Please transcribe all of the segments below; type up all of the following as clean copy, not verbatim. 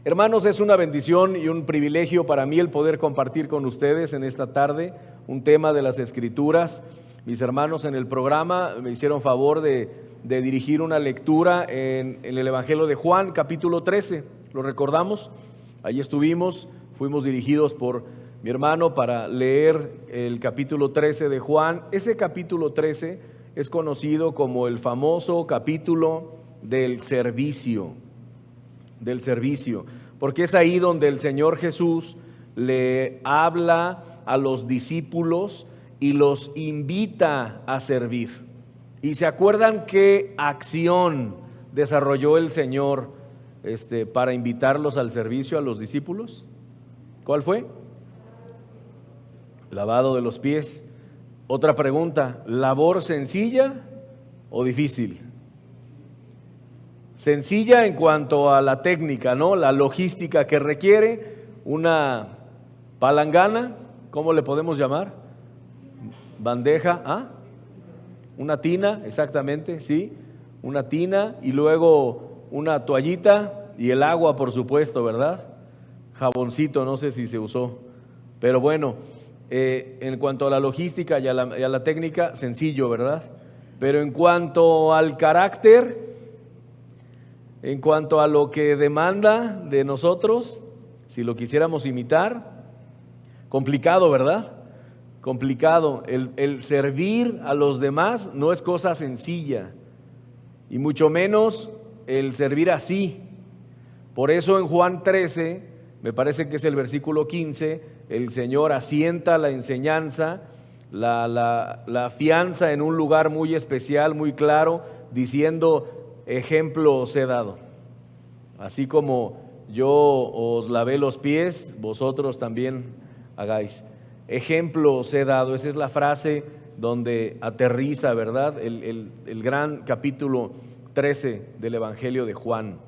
Hermanos, es una bendición y un privilegio para mí el poder compartir con ustedes en esta tarde un tema de las Escrituras. Mis hermanos en el programa me hicieron favor de dirigir una lectura en el Evangelio de Juan, capítulo 13. ¿Lo recordamos? Ahí estuvimos, fuimos dirigidos por mi hermano para leer el capítulo 13 de Juan. Ese capítulo 13 es conocido como el famoso capítulo del servicio, porque es ahí donde el Señor Jesús le habla a los discípulos y los invita a servir. ¿Y se acuerdan qué acción desarrolló el Señor para invitarlos al servicio a los discípulos? ¿Cuál fue? Lavado de los pies. Otra pregunta, ¿labor sencilla o difícil? Sencilla en cuanto a la técnica, ¿no? La logística que requiere una palangana, ¿cómo le podemos llamar? Bandeja, ¿ah? Una tina, exactamente, sí, una tina y luego una toallita y el agua, por supuesto, ¿verdad? Jaboncito, no sé si se usó, pero bueno, en cuanto a la logística y a la técnica, sencillo, ¿verdad? Pero en cuanto al carácter, en cuanto a lo que demanda de nosotros, si lo quisiéramos imitar, complicado, ¿verdad? Complicado. El servir a los demás no es cosa sencilla, y mucho menos el servir así. Por eso en Juan 13, me parece que es el versículo 15, el Señor asienta la enseñanza, la afianza en un lugar muy especial, muy claro, diciendo: ejemplo os he dado. Así como yo os lavé los pies, vosotros también hagáis. Ejemplo os he dado. Esa es la frase donde aterriza, ¿verdad?, el gran capítulo 13 del Evangelio de Juan.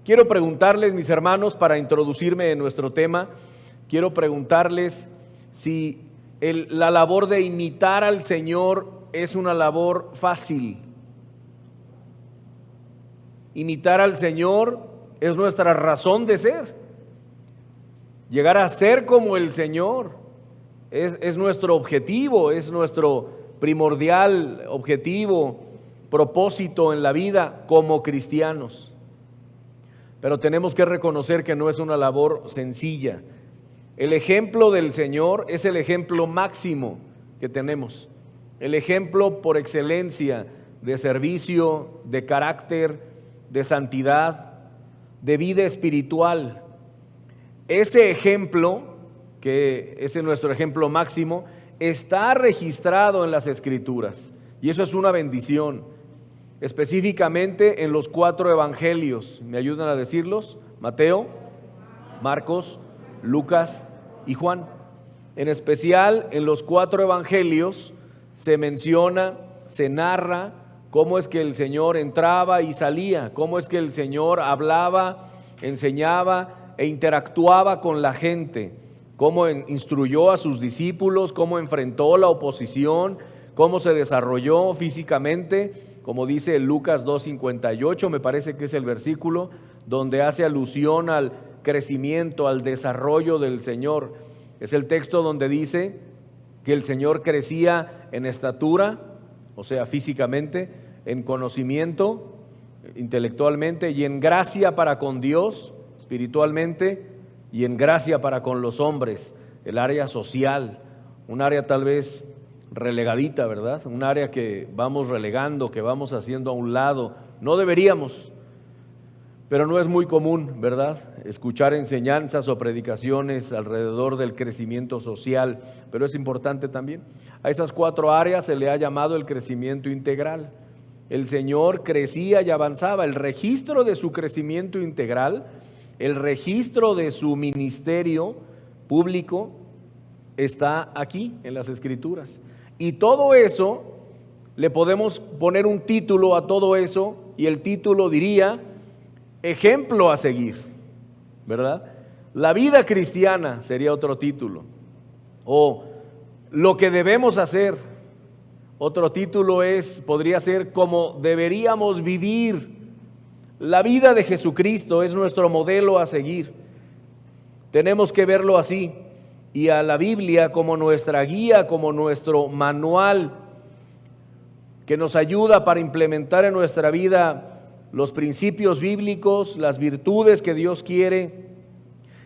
Quiero preguntarles, mis hermanos, para introducirme en nuestro tema, quiero preguntarles si la labor de imitar al Señor es una labor fácil. Imitar al Señor es nuestra razón de ser. Llegar a ser como el Señor es nuestro objetivo, es nuestro primordial objetivo, propósito en la vida como cristianos. Pero tenemos que reconocer que no es una labor sencilla. El ejemplo del Señor es el ejemplo máximo que tenemos, el ejemplo por excelencia de servicio, de carácter, de santidad, de vida espiritual. Ese ejemplo, que ese es nuestro ejemplo máximo, está registrado en las Escrituras, y eso es una bendición, específicamente en los 4 evangelios. ¿Me ayudan a decirlos? Mateo, Marcos, Lucas y Juan. En especial en los 4 evangelios se menciona, se narra cómo es que el Señor entraba y salía, cómo es que el Señor hablaba, enseñaba e interactuaba con la gente, cómo instruyó a sus discípulos, cómo enfrentó la oposición, cómo se desarrolló físicamente, como dice Lucas 2:58, me parece que es el versículo donde hace alusión al crecimiento, al desarrollo del Señor. Es el texto donde dice que el Señor crecía en estatura, o sea, físicamente, en conocimiento, intelectualmente, y en gracia para con Dios, espiritualmente, y en gracia para con los hombres. El área social, un área tal vez relegadita, ¿verdad? Un área que vamos relegando, que vamos haciendo a un lado. No deberíamos, pero no es muy común, ¿verdad?, escuchar enseñanzas o predicaciones alrededor del crecimiento social, pero es importante también. A esas 4 áreas se le ha llamado el crecimiento integral. El Señor crecía y avanzaba. El registro de su crecimiento integral, el registro de su ministerio público está aquí en las Escrituras. Y todo eso, le podemos poner un título a todo eso, y el título diría: ejemplo a seguir, ¿verdad? La vida cristiana sería otro título, o lo que debemos hacer. Otro título podría ser: cómo deberíamos vivir La vida de Jesucristo es nuestro modelo a seguir. Tenemos que verlo así, y a la Biblia como nuestra guía, como nuestro manual que nos ayuda para implementar en nuestra vida los principios bíblicos, las virtudes que Dios quiere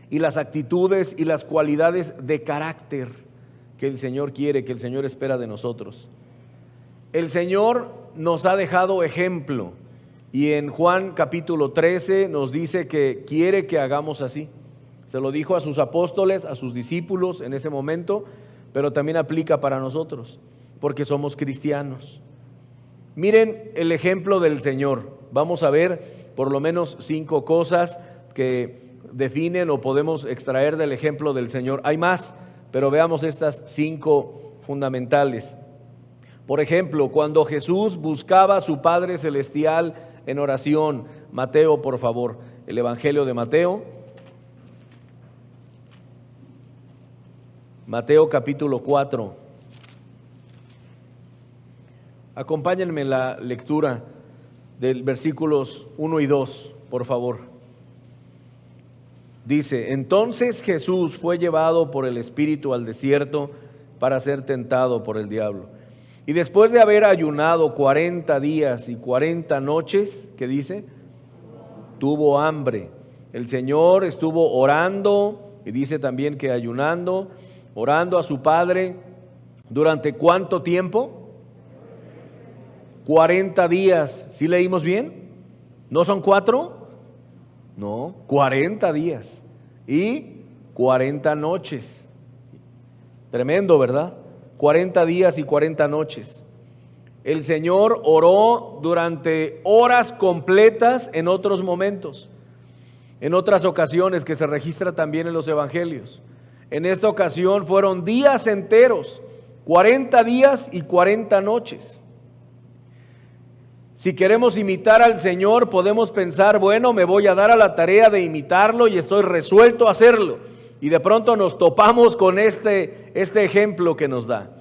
y las actitudes y las cualidades de carácter que el Señor quiere, que el Señor espera de nosotros. El Señor nos ha dejado ejemplo, y en Juan capítulo 13 nos dice que quiere que hagamos así. Se lo dijo a sus apóstoles, a sus discípulos en ese momento, pero también aplica para nosotros, porque somos cristianos. Miren el ejemplo del Señor. Vamos a ver por lo menos 5 cosas que definen o podemos extraer del ejemplo del Señor. Hay más, pero veamos estas 5 fundamentales. Por ejemplo, cuando Jesús buscaba a su Padre Celestial en oración. Mateo, por favor, el Evangelio de Mateo. Mateo capítulo 4. Acompáñenme en la lectura del versículos 1 y 2, por favor. Dice: entonces Jesús fue llevado por el Espíritu al desierto para ser tentado por el diablo. Y después de haber ayunado 40 días y 40 noches, ¿qué dice? Tuvo hambre. El Señor estuvo orando, y dice también que ayunando, orando a su Padre. ¿Durante cuánto tiempo? 40 días. ¿Sí leímos bien? ¿No son 4? No, 40 días y 40 noches. Tremendo, ¿verdad? 40 días y 40 noches. El Señor oró durante horas completas en otros momentos, en otras ocasiones que se registra también en los evangelios. En esta ocasión fueron días enteros, 40 días y 40 noches. Si queremos imitar al Señor, podemos pensar, bueno, me voy a dar a la tarea de imitarlo y estoy resuelto a hacerlo. Y de pronto nos topamos con este ejemplo que nos da.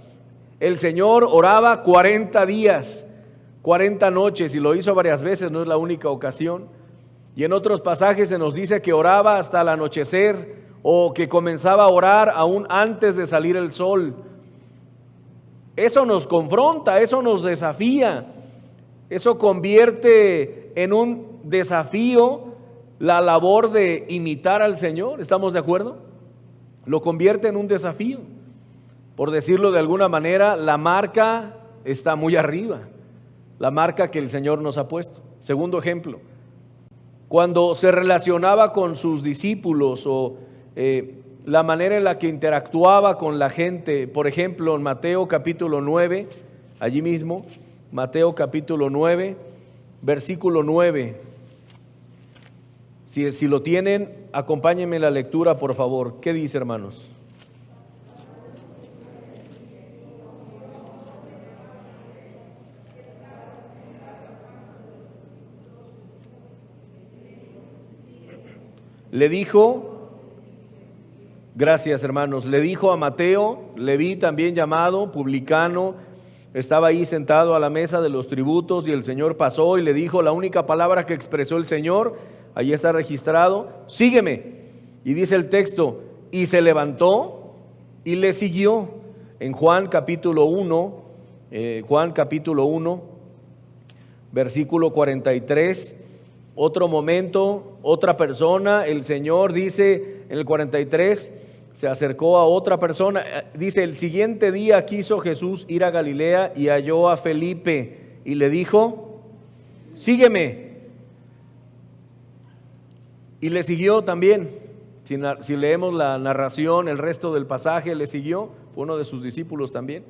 El Señor oraba 40 días, 40 noches, y lo hizo varias veces, no es la única ocasión. Y en otros pasajes se nos dice que oraba hasta el anochecer, o que comenzaba a orar aún antes de salir el sol. Eso nos confronta, eso nos desafía. Eso convierte en un desafío la labor de imitar al Señor. ¿Estamos de acuerdo? Lo convierte en un desafío. Por decirlo de alguna manera, la marca está muy arriba. La marca que el Señor nos ha puesto. Segundo ejemplo, cuando se relacionaba con sus discípulos o la manera en la que interactuaba con la gente. Por ejemplo, en Mateo capítulo 9, allí mismo, Mateo capítulo 9, versículo 9. Si lo tienen, acompáñenme en la lectura, por favor. ¿Qué dice, hermanos? Le dijo, gracias hermanos, le dijo a Mateo, Leví también llamado, publicano, estaba ahí sentado a la mesa de los tributos, y el Señor pasó y le dijo la única palabra que expresó el Señor, ahí está registrado: sígueme. Y dice el texto, y se levantó y le siguió. En Juan capítulo 1, versículo 43, otro momento, otra persona, el Señor dice en el 43, se acercó a otra persona, dice: el siguiente día quiso Jesús ir a Galilea y halló a Felipe y le dijo: sígueme. Y le siguió también. Si leemos la narración, el resto del pasaje, le siguió, fue uno de sus discípulos también.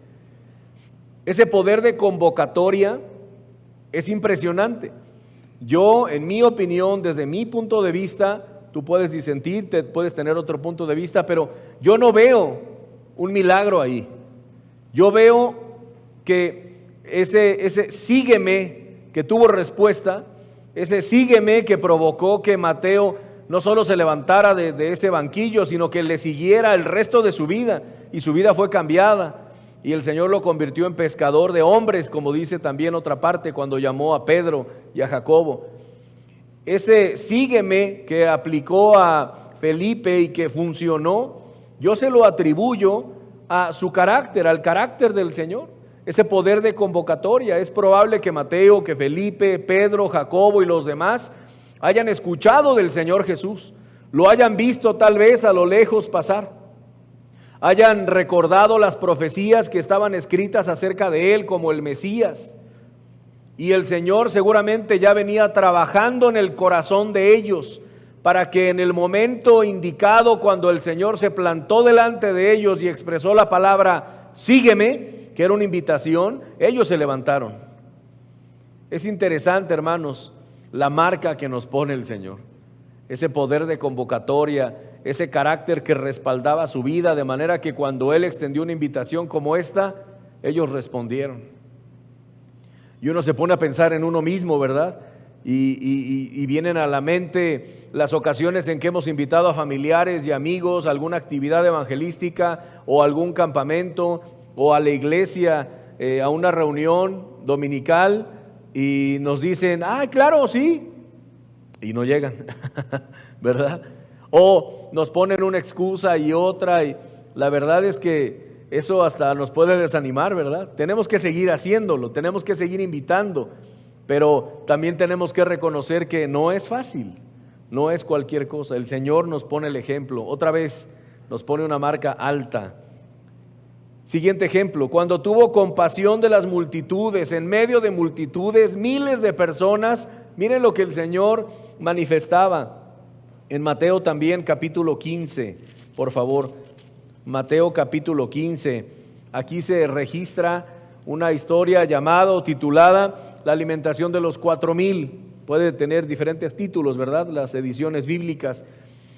Ese poder de convocatoria es impresionante. Yo, en mi opinión, desde mi punto de vista, tú puedes disentir, puedes tener otro punto de vista, pero yo no veo un milagro ahí. Yo veo que ese sígueme que tuvo respuesta, ese sígueme que provocó que Mateo no solo se levantara de ese banquillo, sino que le siguiera el resto de su vida, y su vida fue cambiada. Y el Señor lo convirtió en pescador de hombres, como dice también otra parte, cuando llamó a Pedro y a Jacobo. ese sígueme que aplicó a Felipe y que funcionó, yo se lo atribuyo a su carácter, al carácter del Señor, ese poder de convocatoria. Es probable que Mateo, que Felipe, Pedro, Jacobo y los demás hayan escuchado del Señor Jesús, lo hayan visto tal vez a lo lejos pasar, hayan recordado las profecías que estaban escritas acerca de Él como el Mesías, y el Señor seguramente ya venía trabajando en el corazón de ellos para que en el momento indicado, cuando el Señor se plantó delante de ellos y expresó la palabra sígueme, que era una invitación, ellos se levantaron. Es interesante, hermanos, la marca que nos pone el Señor, ese poder de convocatoria, ese carácter que respaldaba su vida, de manera que cuando Él extendió una invitación como esta, ellos respondieron. Y uno se pone a pensar en uno mismo, ¿verdad? Y vienen a la mente las ocasiones en que hemos invitado a familiares y amigos a alguna actividad evangelística o algún campamento o a la iglesia, a una reunión dominical, y nos dicen, claro, sí, y no llegan, ¿verdad? O nos ponen una excusa y otra, y la verdad es que eso hasta nos puede desanimar, ¿verdad? Tenemos que seguir haciéndolo, tenemos que seguir invitando, pero también tenemos que reconocer que no es fácil, no es cualquier cosa. El Señor nos pone el ejemplo, otra vez nos pone una marca alta. Siguiente ejemplo, cuando tuvo compasión de las multitudes, en medio de multitudes, miles de personas, miren lo que el Señor manifestaba. En Mateo también capítulo 15, por favor, Mateo capítulo 15, aquí se registra una historia llamada o titulada La alimentación de los 4,000. Puede tener diferentes títulos, ¿verdad? Las ediciones bíblicas,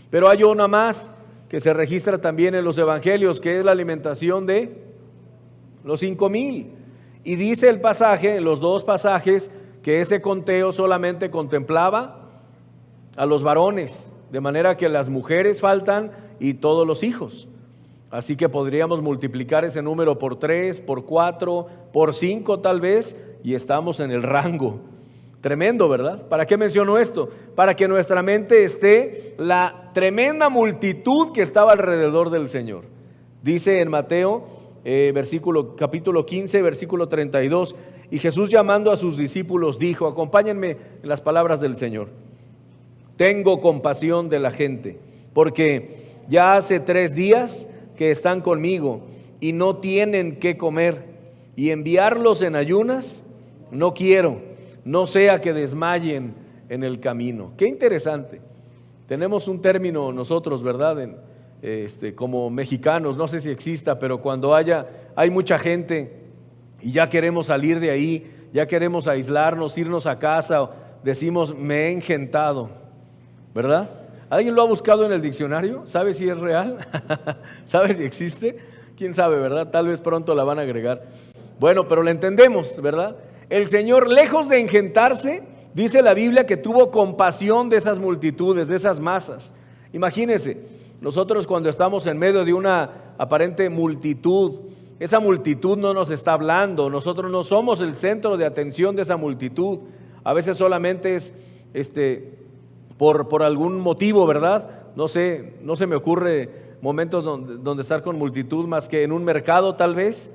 pero hay una más que se registra también en los evangelios, que es la alimentación de los 5,000. Y dice el pasaje, en los dos pasajes, que ese conteo solamente contemplaba a los varones, de manera que las mujeres faltan y todos los hijos. Así que podríamos multiplicar ese número por 3, por 4, por 5 tal vez, y estamos en el rango. Tremendo, ¿verdad? ¿Para qué menciono esto? Para que nuestra mente esté la tremenda multitud que estaba alrededor del Señor. Dice en Mateo, capítulo 15, versículo 32, y Jesús llamando a sus discípulos dijo, acompáñenme en las palabras del Señor: tengo compasión de la gente, porque ya hace 3 días que están conmigo y no tienen qué comer, y enviarlos en ayunas no quiero, no sea que desmayen en el camino. Qué interesante. Tenemos un término nosotros, ¿verdad? Como mexicanos, no sé si exista, pero cuando hay mucha gente y ya queremos salir de ahí, ya queremos aislarnos, irnos a casa, decimos me he engentado, ¿verdad? ¿Alguien lo ha buscado en el diccionario? ¿Sabe si es real? ¿Sabe si existe? ¿Quién sabe, verdad? Tal vez pronto la van a agregar. Bueno, pero la entendemos, ¿verdad? El Señor, lejos de engentarse, dice la Biblia que tuvo compasión de esas multitudes, de esas masas. Imagínense, nosotros cuando estamos en medio de una aparente multitud, esa multitud no nos está hablando, nosotros no somos el centro de atención de esa multitud. A veces solamente es por algún motivo, ¿verdad? No sé, no se me ocurre momentos donde estar con multitud más que en un mercado tal vez,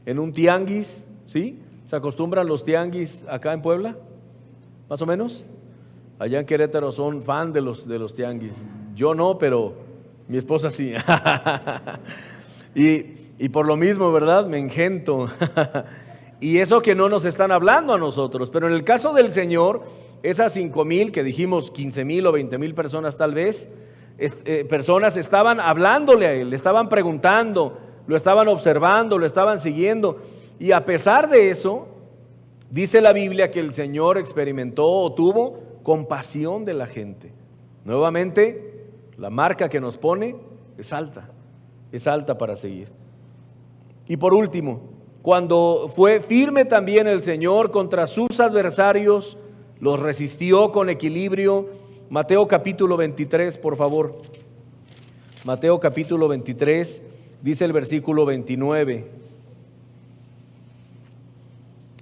en un tianguis, ¿sí? ¿Se acostumbran los tianguis acá en Puebla? ¿Más o menos? Allá en Querétaro son fan de los tianguis. Yo no, pero mi esposa sí. y por lo mismo, ¿verdad? Me engento. Y eso que no nos están hablando a nosotros. Pero en el caso del Señor, esas 5,000 que dijimos, 15,000 o 20,000 personas tal vez, personas estaban hablándole a Él, le estaban preguntando, lo estaban observando, lo estaban siguiendo. Y a pesar de eso, dice la Biblia que el Señor experimentó o tuvo compasión de la gente. Nuevamente, la marca que nos pone es alta para seguir. Y por último, cuando fue firme también el Señor contra sus adversarios, los resistió con equilibrio. Mateo capítulo 23, por favor. Mateo capítulo 23, dice el versículo 29.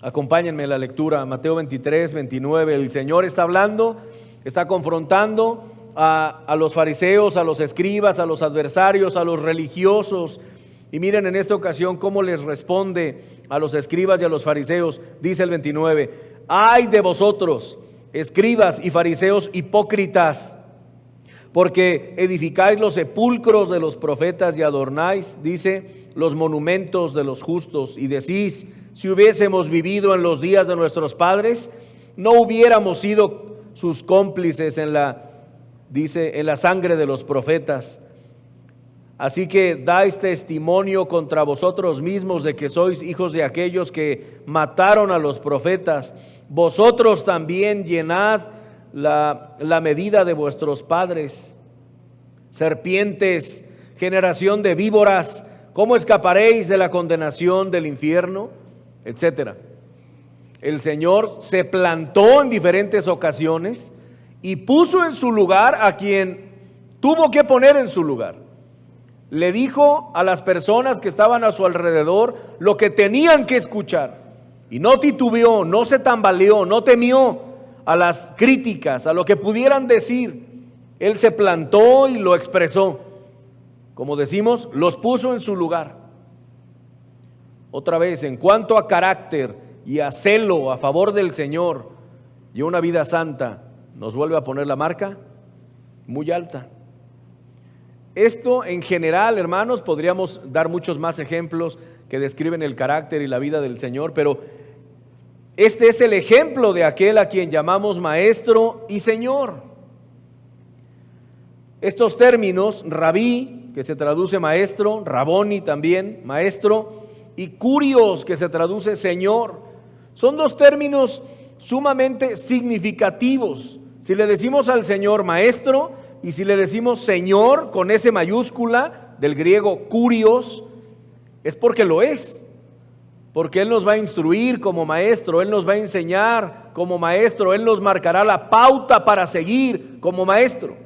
Acompáñenme en la lectura, Mateo 23, 29. El Señor está hablando Está confrontando a los fariseos, a los escribas, a los adversarios, a los religiosos. Y miren en esta ocasión cómo les responde a los escribas y a los fariseos. Dice el 29, ay de vosotros, escribas y fariseos hipócritas, porque edificáis los sepulcros de los profetas y adornáis, dice, los monumentos de los justos, y decís, si hubiésemos vivido en los días de nuestros padres, no hubiéramos sido sus cómplices en la sangre de los profetas. Así que dais testimonio contra vosotros mismos de que sois hijos de aquellos que mataron a los profetas. Vosotros también llenad la medida de vuestros padres. Serpientes, generación de víboras, ¿cómo escaparéis de la condenación del infierno? Etcétera. El Señor se plantó en diferentes ocasiones y puso en su lugar a quien tuvo que poner en su lugar. Le dijo a las personas que estaban a su alrededor lo que tenían que escuchar. Y no titubeó, no se tambaleó, no temió a las críticas, a lo que pudieran decir. Él se plantó y lo expresó. Como decimos, los puso en su lugar. Otra vez, en cuanto a carácter y a celo a favor del Señor y una vida santa, nos vuelve a poner la marca muy alta. Esto en general, hermanos, podríamos dar muchos más ejemplos que describen el carácter y la vida del Señor, pero este es el ejemplo de aquel a quien llamamos Maestro y Señor. Estos términos, rabí, que se traduce maestro, raboni también, maestro, y curios, que se traduce Señor, son dos términos sumamente significativos. Si le decimos al Señor Maestro, y si le decimos Señor con S mayúscula del griego kurios, es porque lo es. Porque Él nos va a instruir como maestro, Él nos va a enseñar como maestro, Él nos marcará la pauta para seguir como maestro.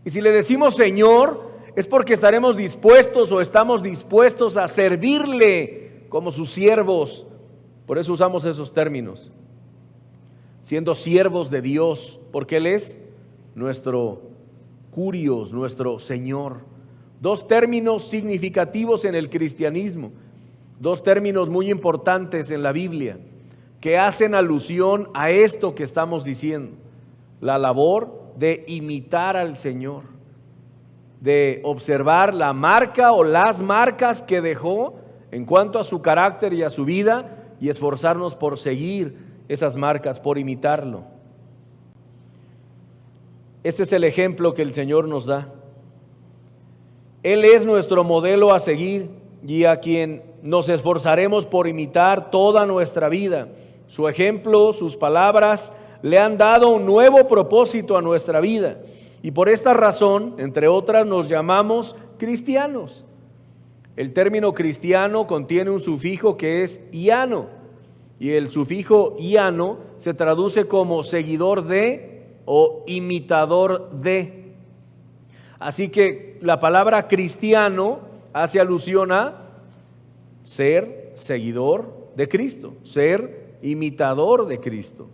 Y si le decimos Señor, es porque estaremos dispuestos o estamos dispuestos a servirle como sus siervos. Por eso usamos esos términos. Siendo siervos de Dios, porque Él es nuestro Curios, nuestro Señor. Dos términos significativos en el cristianismo, dos términos muy importantes en la Biblia, que hacen alusión a esto que estamos diciendo, la labor de imitar al Señor, de observar la marca o las marcas que dejó en cuanto a su carácter y a su vida, y esforzarnos por seguir esas marcas, por imitarlo. Este es el ejemplo que el Señor nos da. Él es nuestro modelo a seguir y a quien nos esforzaremos por imitar toda nuestra vida. Su ejemplo, sus palabras, le han dado un nuevo propósito a nuestra vida. Y por esta razón, entre otras, nos llamamos cristianos. El término cristiano contiene un sufijo que es iano. Y el sufijo iano se traduce como seguidor de o imitador de. Así que la palabra cristiano hace alusión a ser seguidor de Cristo, ser imitador de Cristo.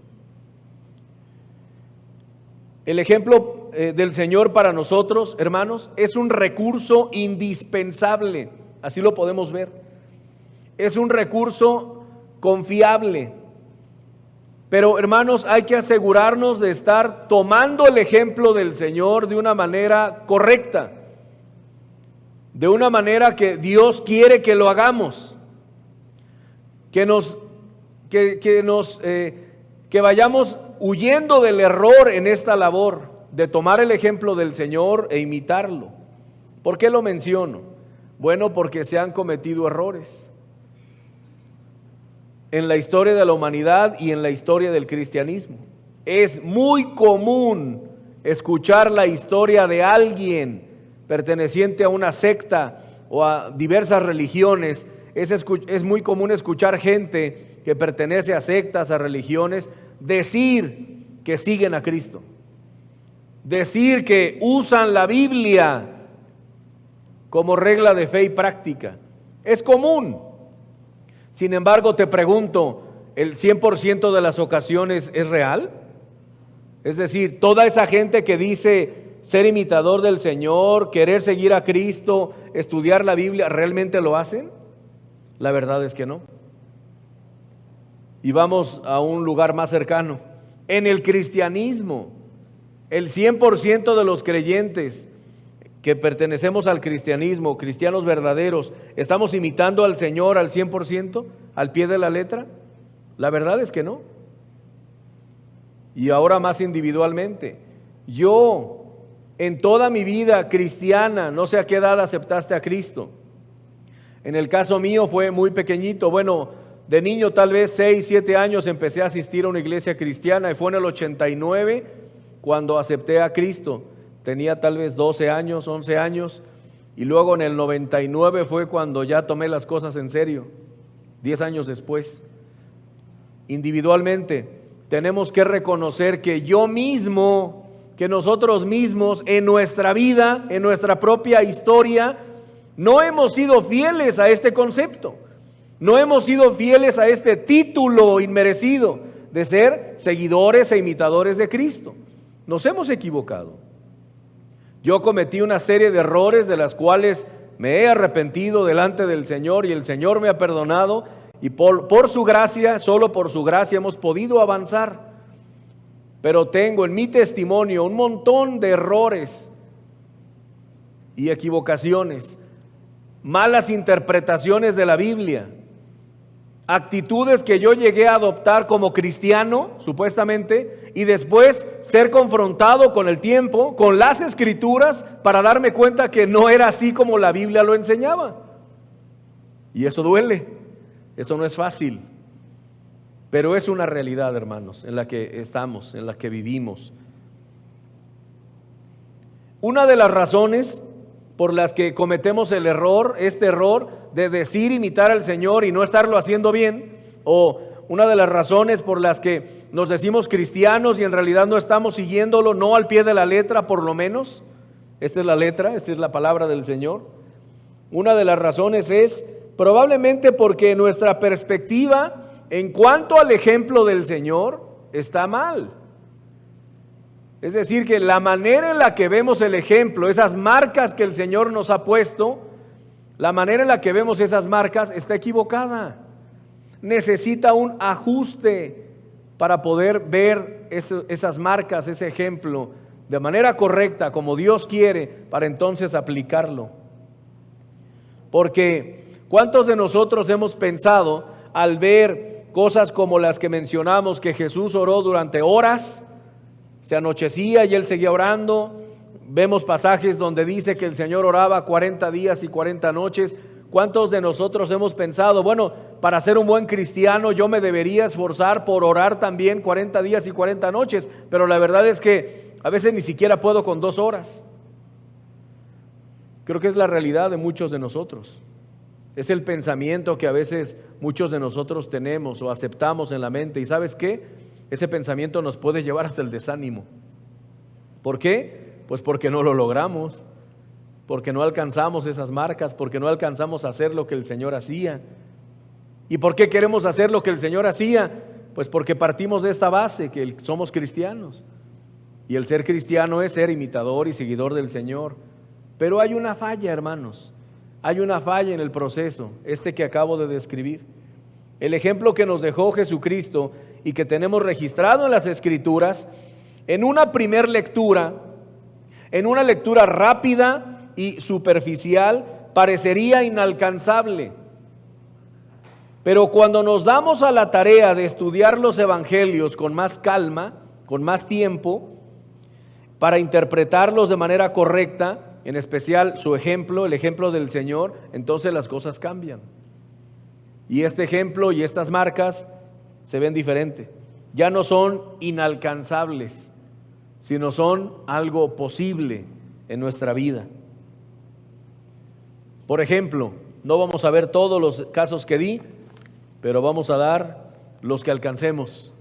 El ejemplo del Señor para nosotros, hermanos, es un recurso indispensable, así lo podemos ver. Es un recurso confiable. Pero, hermanos, hay que asegurarnos de estar tomando el ejemplo del Señor de una manera correcta, de una manera que Dios quiere que lo hagamos, que vayamos huyendo del error en esta labor de tomar el ejemplo del Señor e imitarlo. ¿Por qué lo menciono? Bueno, porque se han cometido errores en la historia de la humanidad y en la historia del cristianismo. Es muy común escuchar la historia de alguien perteneciente a una secta o a diversas religiones. Es muy común escuchar gente que pertenece a sectas, a religiones, decir que siguen a Cristo, decir que usan la Biblia como regla de fe y práctica. Es común. Sin embargo, te pregunto, ¿el 100% de las ocasiones es real? Es decir, toda esa gente que dice ser imitador del Señor, querer seguir a Cristo, estudiar la Biblia, ¿realmente lo hacen? La verdad es que no. Y vamos a un lugar más cercano. En el cristianismo, el 100% de los creyentes que pertenecemos al cristianismo, cristianos verdaderos, ¿estamos imitando al Señor al 100%, al pie de la letra? La verdad es que no. Y ahora más individualmente, yo en toda mi vida cristiana, no sé a qué edad aceptaste a Cristo. En el caso mío fue muy pequeñito, bueno, de niño tal vez 6, 7 años empecé a asistir a una iglesia cristiana y fue en el 89 cuando acepté a Cristo. Tenía tal vez 12 años, 11 años, y luego en el 99 fue cuando ya tomé las cosas en serio, 10 años después. Individualmente tenemos que reconocer que yo mismo, que nosotros mismos en nuestra vida, en nuestra propia historia, no hemos sido fieles a este concepto, no hemos sido fieles a este título inmerecido de ser seguidores e imitadores de Cristo. Nos hemos equivocado. Yo cometí una serie de errores de las cuales me he arrepentido delante del Señor y el Señor me ha perdonado y por su gracia, solo por su gracia hemos podido avanzar. Pero tengo en mi testimonio un montón de errores y equivocaciones, malas interpretaciones de la Biblia, actitudes que yo llegué a adoptar como cristiano, supuestamente, y después ser confrontado con el tiempo, con las Escrituras, para darme cuenta que no era así como la Biblia lo enseñaba. Y eso duele, eso no es fácil, pero es una realidad, hermanos, en la que estamos, en la que vivimos. Una de las razones por las que cometemos el error, este error de decir imitar al Señor y no estarlo haciendo bien, o una de las razones por las que nos decimos cristianos y en realidad no estamos siguiéndolo, no al pie de la letra por lo menos, esta es la letra, esta es la palabra del Señor. Una de las razones es probablemente porque nuestra perspectiva en cuanto al ejemplo del Señor está mal. Es decir, que la manera en la que vemos el ejemplo, esas marcas que el Señor nos ha puesto, la manera en la que vemos esas marcas está equivocada. Necesita un ajuste para poder ver esas marcas, ese ejemplo, de manera correcta, como Dios quiere, para entonces aplicarlo. Porque ¿cuántos de nosotros hemos pensado al ver cosas como las que mencionamos, que Jesús oró durante horas? Se anochecía y Él seguía orando. Vemos pasajes donde dice que el Señor oraba 40 días y 40 noches. ¿Cuántos de nosotros hemos pensado, bueno, para ser un buen cristiano yo me debería esforzar por orar también 40 días y 40 noches? Pero la verdad es que a veces ni siquiera puedo con 2 horas. Creo que es la realidad de muchos de nosotros. Es el pensamiento que a veces muchos de nosotros tenemos o aceptamos en la mente. ¿Y sabes qué? Ese pensamiento nos puede llevar hasta el desánimo. ¿Por qué? Pues porque no lo logramos, porque no alcanzamos esas marcas, porque no alcanzamos a hacer lo que el Señor hacía. ¿Y por qué queremos hacer lo que el Señor hacía? Pues porque partimos de esta base, que somos cristianos. Y el ser cristiano es ser imitador y seguidor del Señor. Pero hay una falla, hermanos. Hay una falla en el proceso, que acabo de describir. El ejemplo que nos dejó Jesucristo y que tenemos registrado en las Escrituras, en una primer lectura, en una lectura rápida y superficial, parecería inalcanzable. Pero cuando nos damos a la tarea de estudiar los evangelios con más calma, con más tiempo, para interpretarlos de manera correcta, en especial su ejemplo, el ejemplo del Señor, entonces las cosas cambian. Y este ejemplo y estas marcas se ven diferente. Ya no son inalcanzables, sino son algo posible en nuestra vida. Por ejemplo, no vamos a ver todos los casos que di, pero vamos a dar los que alcancemos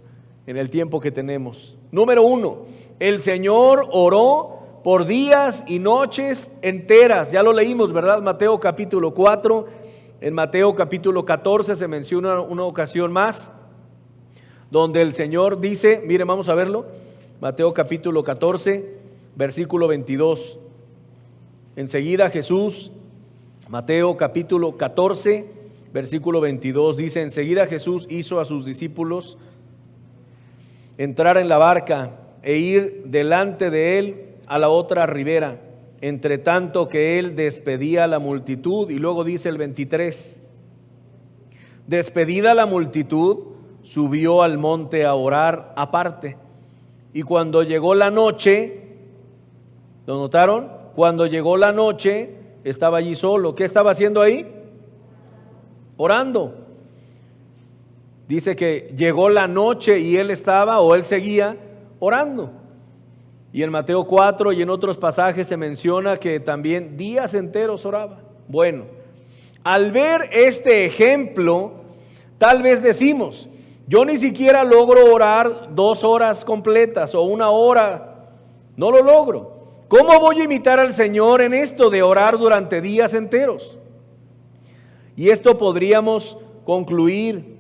en el tiempo que tenemos. Número 1, el Señor oró por días y noches enteras. Ya lo leímos, ¿verdad? Mateo capítulo 4. En Mateo capítulo 14 se menciona una ocasión más, donde el Señor dice, miren, vamos a verlo. Mateo capítulo 14, versículo 22. Enseguida Jesús, Mateo capítulo 14, versículo 22, dice: enseguida Jesús hizo a sus discípulos entrar en la barca e ir delante de él a la otra ribera, entre tanto que él despedía a la multitud. Y luego dice el 23: despedida la multitud, subió al monte a orar aparte. Y cuando llegó la noche, ¿lo notaron? Cuando llegó la noche, estaba allí solo. ¿Qué estaba haciendo ahí? Orando. Dice que llegó la noche y él seguía orando. Y en Mateo 4 y en otros pasajes se menciona que también días enteros oraba. Bueno, al ver este ejemplo, tal vez decimos: yo ni siquiera logro orar 2 horas completas o 1 hora, no lo logro. ¿Cómo voy a imitar al Señor en esto de orar durante días enteros? Y esto podríamos concluir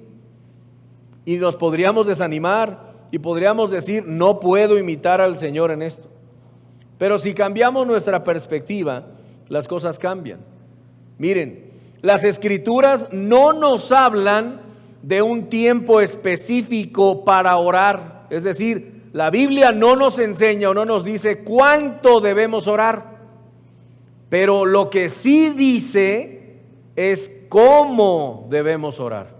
y nos podríamos desanimar y podríamos decir: no puedo imitar al Señor en esto. Pero si cambiamos nuestra perspectiva, las cosas cambian. Miren, las Escrituras no nos hablan de un tiempo específico para orar. Es decir, la Biblia no nos enseña o no nos dice cuánto debemos orar. Pero lo que sí dice es cómo debemos orar.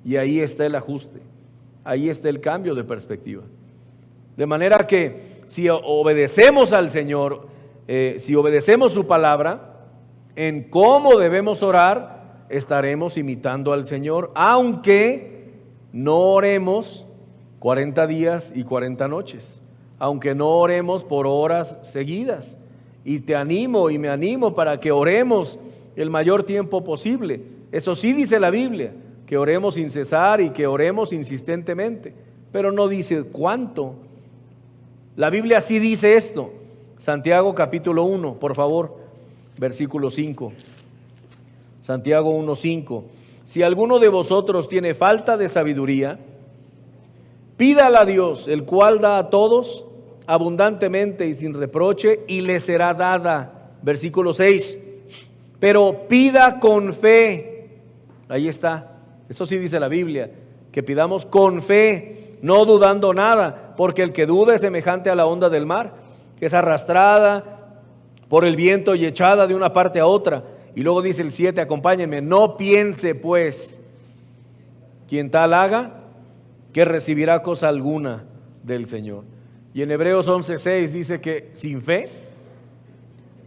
Y ahí está el ajuste. Ahí está el cambio de perspectiva. De manera que si obedecemos al Señor, si obedecemos su palabra, en cómo debemos orar, estaremos imitando al Señor, aunque no oremos 40 días y 40 noches, aunque no oremos por horas seguidas. Y te animo y me animo para que oremos el mayor tiempo posible. Eso sí dice la Biblia, que oremos sin cesar y que oremos insistentemente, pero no dice cuánto. La Biblia sí dice esto. Santiago capítulo 1, por favor, versículo 5. Santiago 1:5. Si alguno de vosotros tiene falta de sabiduría, pídala a Dios, el cual da a todos abundantemente y sin reproche, y le será dada. Versículo 6. Pero pida con fe. Ahí está. Eso sí dice la Biblia, que pidamos con fe, no dudando nada, porque el que duda es semejante a la onda del mar, que es arrastrada por el viento y echada de una parte a otra. Y luego dice el 7, acompáñenme: no piense pues quien tal haga, que recibirá cosa alguna del Señor. Y en Hebreos 11:6 dice que sin fe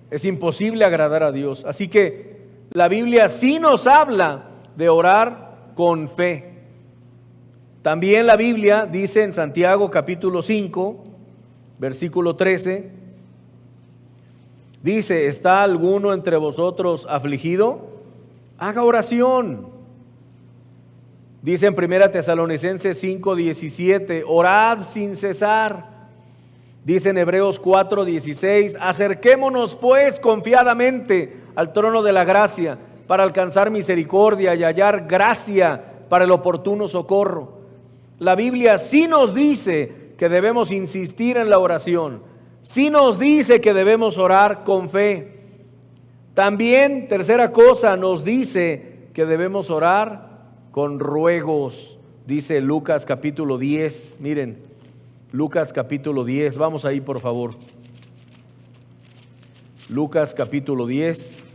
es imposible agradar a Dios. Así que la Biblia sí nos habla de orar con fe. También la Biblia dice en Santiago capítulo 5, versículo 13, dice: ¿está alguno entre vosotros afligido? Haga oración. Dice en 1 Tesalonicenses 5:17, orad sin cesar. Dice en Hebreos 4:16, acerquémonos pues confiadamente al trono de la gracia, para alcanzar misericordia y hallar gracia para el oportuno socorro. La Biblia sí nos dice que debemos insistir en la oración, sí nos dice que debemos orar con fe. También, tercera cosa, nos dice que debemos orar con ruegos. Dice Lucas capítulo 10, miren, Lucas capítulo 10, vamos ahí por favor. Lucas capítulo 10.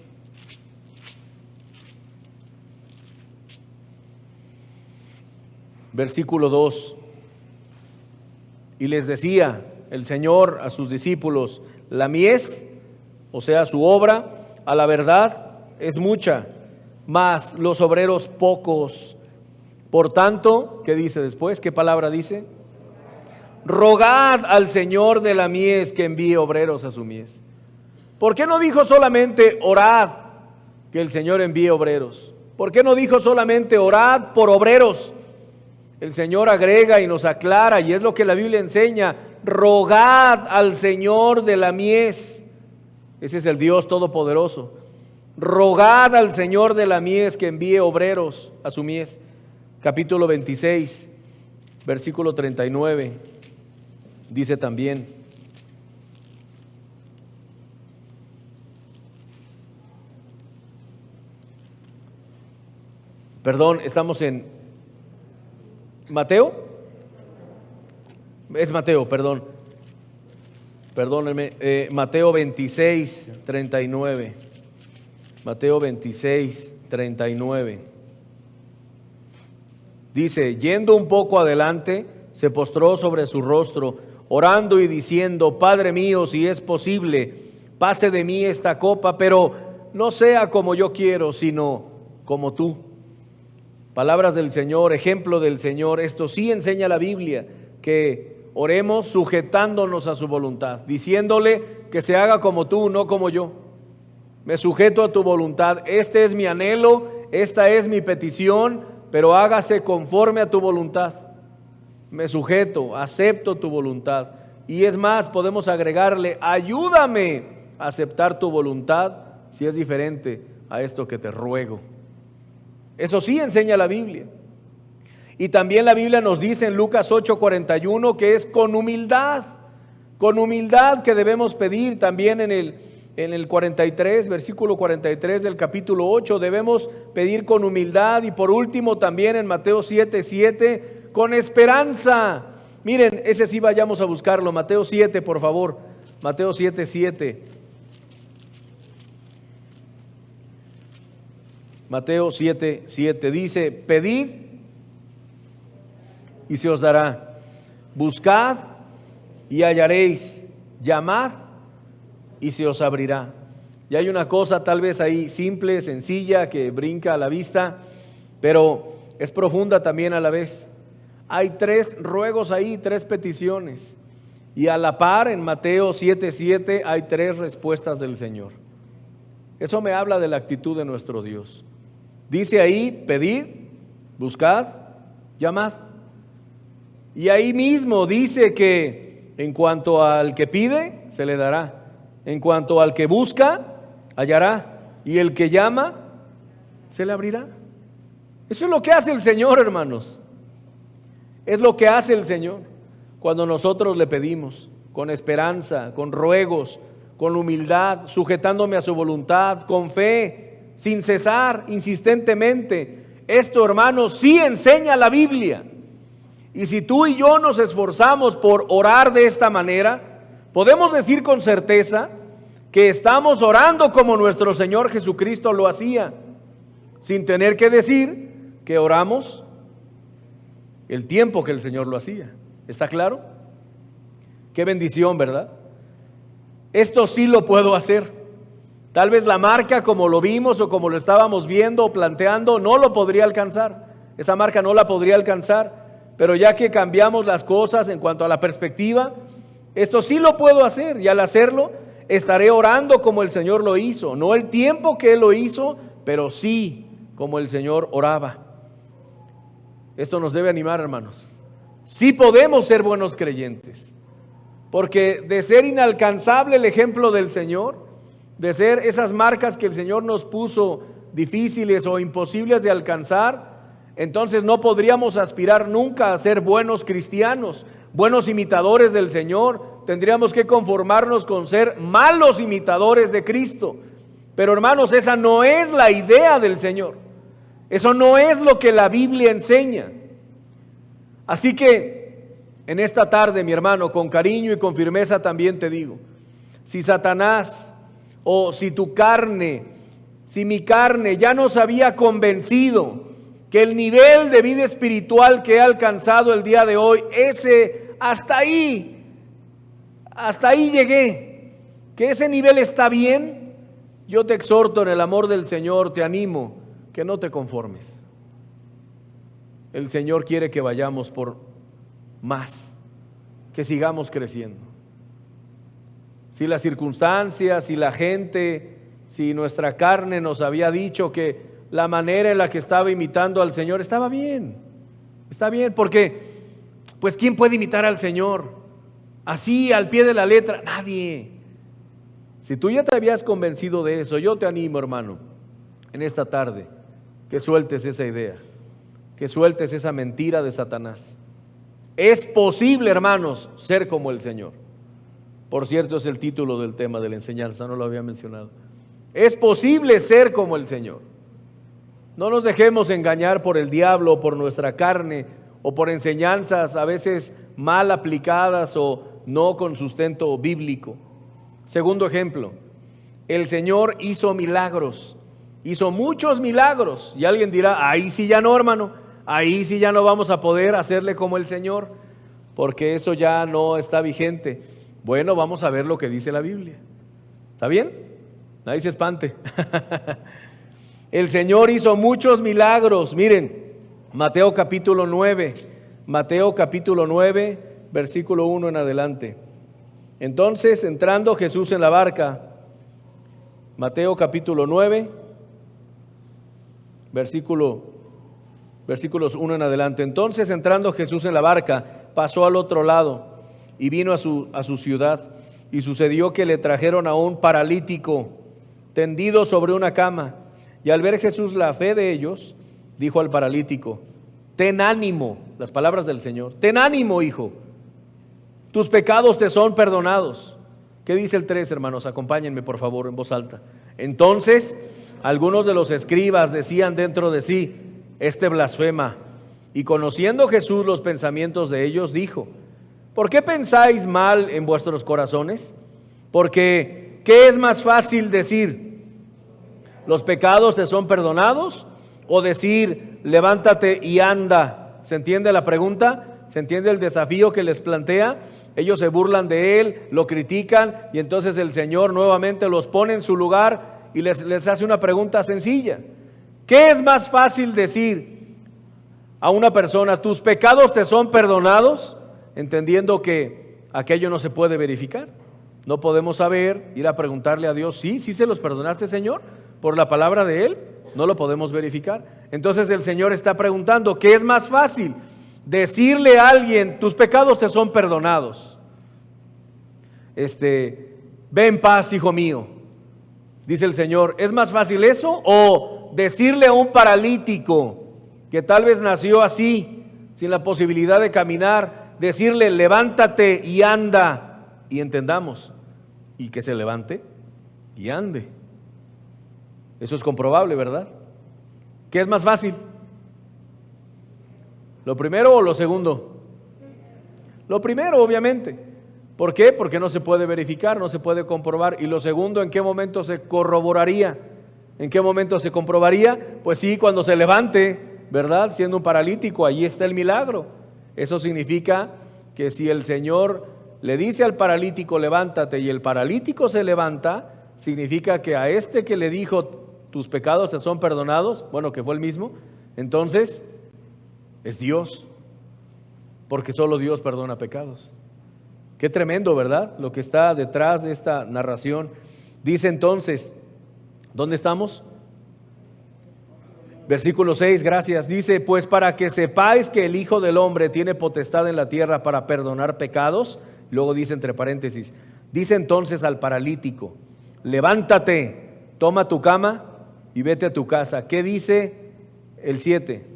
Versículo 2. Y les decía el Señor a sus discípulos: la mies, o sea, su obra, a la verdad es mucha, mas los obreros pocos. Por tanto, ¿qué dice después? ¿Qué palabra dice? Rogad al Señor de la mies que envíe obreros a su mies. ¿Por qué no dijo solamente orad que el Señor envíe obreros? ¿Por qué no dijo solamente orad por obreros? El Señor agrega y nos aclara, y es lo que la Biblia enseña: rogad al Señor de la mies. Ese es el Dios Todopoderoso. Rogad al Señor de la mies que envíe obreros a su mies. Capítulo 26, versículo 39. dice también. Perdón, estamos en Mateo. Es Mateo, perdón. Perdónenme. Mateo 26, 39. Mateo 26, 39. Dice, yendo un poco adelante, se postró sobre su rostro, orando y diciendo, Padre mío, si es posible, pase de mí esta copa, pero no sea como yo quiero, sino como tú. Palabras del Señor, ejemplo del Señor. Esto sí enseña la Biblia, que oremos sujetándonos a su voluntad, diciéndole que se haga como tú, no como yo. Me sujeto a tu voluntad, este es mi anhelo, esta es mi petición, pero hágase conforme a tu voluntad. Me sujeto, acepto tu voluntad. Y es más, podemos agregarle, ayúdame a aceptar tu voluntad si es diferente a esto que te ruego. Eso sí enseña la Biblia. Y también la Biblia nos dice en Lucas 8:41 que es con humildad que debemos pedir. También en el 43, versículo 43 del capítulo 8, debemos pedir con humildad. Y por último también en Mateo 7:7, con esperanza. Miren, ese sí vayamos a buscarlo, Mateo 7, por favor, Mateo 7:7. Mateo 7:7 dice, pedid y se os dará, buscad y hallaréis, llamad y se os abrirá. Y hay una cosa tal vez ahí simple, sencilla, que brinca a la vista, pero es profunda también a la vez. Hay 3 ruegos ahí, 3 peticiones, y a la par en Mateo 7:7 hay 3 respuestas del Señor. Eso me habla de la actitud de nuestro Dios. Dice ahí, pedid, buscad, llamad. Y ahí mismo dice que en cuanto al que pide, se le dará. En cuanto al que busca, hallará. Y el que llama, se le abrirá. Eso es lo que hace el Señor, hermanos. Es lo que hace el Señor cuando nosotros le pedimos, con esperanza, con ruegos, con humildad, sujetándome a su voluntad, con fe, sin cesar, insistentemente. Esto, hermanos, sí enseña la Biblia. Y si tú y yo nos esforzamos por orar de esta manera, podemos decir con certeza que estamos orando como nuestro Señor Jesucristo lo hacía, sin tener que decir que oramos el tiempo que el Señor lo hacía. ¿Está claro? Qué bendición, ¿verdad? Esto sí lo puedo hacer. Tal vez la marca, como lo vimos o como lo estábamos viendo o planteando, no lo podría alcanzar. Esa marca no la podría alcanzar. Pero ya que cambiamos las cosas en cuanto a la perspectiva, esto sí lo puedo hacer. Y al hacerlo, estaré orando como el Señor lo hizo. No el tiempo que Él lo hizo, pero sí como el Señor oraba. Esto nos debe animar, hermanos. Sí podemos ser buenos creyentes. Porque de ser inalcanzable el ejemplo del Señor, de ser esas marcas que el Señor nos puso difíciles o imposibles de alcanzar, entonces no podríamos aspirar nunca a ser buenos cristianos, buenos imitadores del Señor. Tendríamos que conformarnos con ser malos imitadores de Cristo. Pero hermanos, esa no es la idea del Señor. Eso no es lo que la Biblia enseña. Así que en esta tarde, mi hermano, con cariño y con firmeza también te digo, si Satanás o si tu carne, si mi carne ya nos había convencido que el nivel de vida espiritual que he alcanzado el día de hoy, hasta ahí llegué, que ese nivel está bien, yo te exhorto en el amor del Señor, te animo que no te conformes. El Señor quiere que vayamos por más, que sigamos creciendo. Si las circunstancias, si la gente, si nuestra carne nos había dicho que la manera en la que estaba imitando al Señor estaba bien, porque pues ¿quién puede imitar al Señor así al pie de la letra? Nadie. Si tú ya te habías convencido de eso, yo te animo, hermano, en esta tarde, que sueltes esa idea, que sueltes esa mentira de Satanás. Es posible, hermanos, ser como el Señor. Por cierto, es el título del tema de la enseñanza, no lo había mencionado. Es posible ser como el Señor. No nos dejemos engañar por el diablo, por nuestra carne, o por enseñanzas a veces mal aplicadas o no con sustento bíblico. Segundo ejemplo, el Señor hizo milagros, hizo muchos milagros. Y alguien dirá, ahí sí ya no, hermano, ahí sí ya no vamos a poder hacerle como el Señor, porque eso ya no está vigente. Bueno, vamos a ver lo que dice la Biblia. ¿Está bien? Nadie se espante. El Señor hizo muchos milagros. Miren, Mateo capítulo 9, versículo 1 en adelante. Entonces, entrando Jesús en la barca, Mateo capítulo 9, versículos 1 en adelante. Entonces, entrando Jesús en la barca, pasó al otro lado y vino a su ciudad. Y sucedió que le trajeron a un paralítico tendido sobre una cama. Y al ver Jesús la fe de ellos, dijo al paralítico: ten ánimo, las palabras del Señor, ten ánimo, hijo, tus pecados te son perdonados. ¿Qué dice el 3, hermanos? Acompáñenme por favor en voz alta. Entonces algunos de los escribas decían dentro de sí: este blasfema. Y conociendo Jesús los pensamientos de ellos, dijo: ¿por qué pensáis mal en vuestros corazones? Porque ¿qué es más fácil decir? ¿Los pecados te son perdonados? O decir, levántate y anda. ¿Se entiende la pregunta? ¿Se entiende el desafío que les plantea? Ellos se burlan de él, lo critican, y entonces el Señor nuevamente los pone en su lugar y les hace una pregunta sencilla. ¿Qué es más fácil decir a una persona, tus pecados te son perdonados? Entendiendo que aquello no se puede verificar. No podemos saber, ir a preguntarle a Dios, sí se los perdonaste, Señor, por la palabra de Él. No lo podemos verificar. Entonces el Señor está preguntando, ¿qué es más fácil? Decirle a alguien, tus pecados te son perdonados. Ve en paz, hijo mío. Dice el Señor, ¿es más fácil eso? O decirle a un paralítico que tal vez nació así, sin la posibilidad de caminar, decirle, levántate y anda, y entendamos, y que se levante y ande. Eso es comprobable, ¿verdad? ¿Qué es más fácil? ¿Lo primero o lo segundo? Lo primero, obviamente. ¿Por qué? Porque no se puede verificar, no se puede comprobar. Y lo segundo, ¿en qué momento se corroboraría? ¿En qué momento se comprobaría? Pues sí, cuando se levante, ¿verdad? Siendo un paralítico, allí está el milagro. Eso significa que si el Señor le dice al paralítico, levántate, y el paralítico se levanta, significa que a este que le dijo, tus pecados te son perdonados, bueno, que fue el mismo, entonces es Dios, porque solo Dios perdona pecados. Qué tremendo, ¿verdad? Lo que está detrás de esta narración. Dice entonces, ¿dónde estamos? Versículo 6, gracias. Dice, pues para que sepáis que el Hijo del Hombre tiene potestad en la tierra para perdonar pecados. Luego dice entre paréntesis, dice entonces al paralítico, levántate, toma tu cama y vete a tu casa. ¿Qué dice el 7?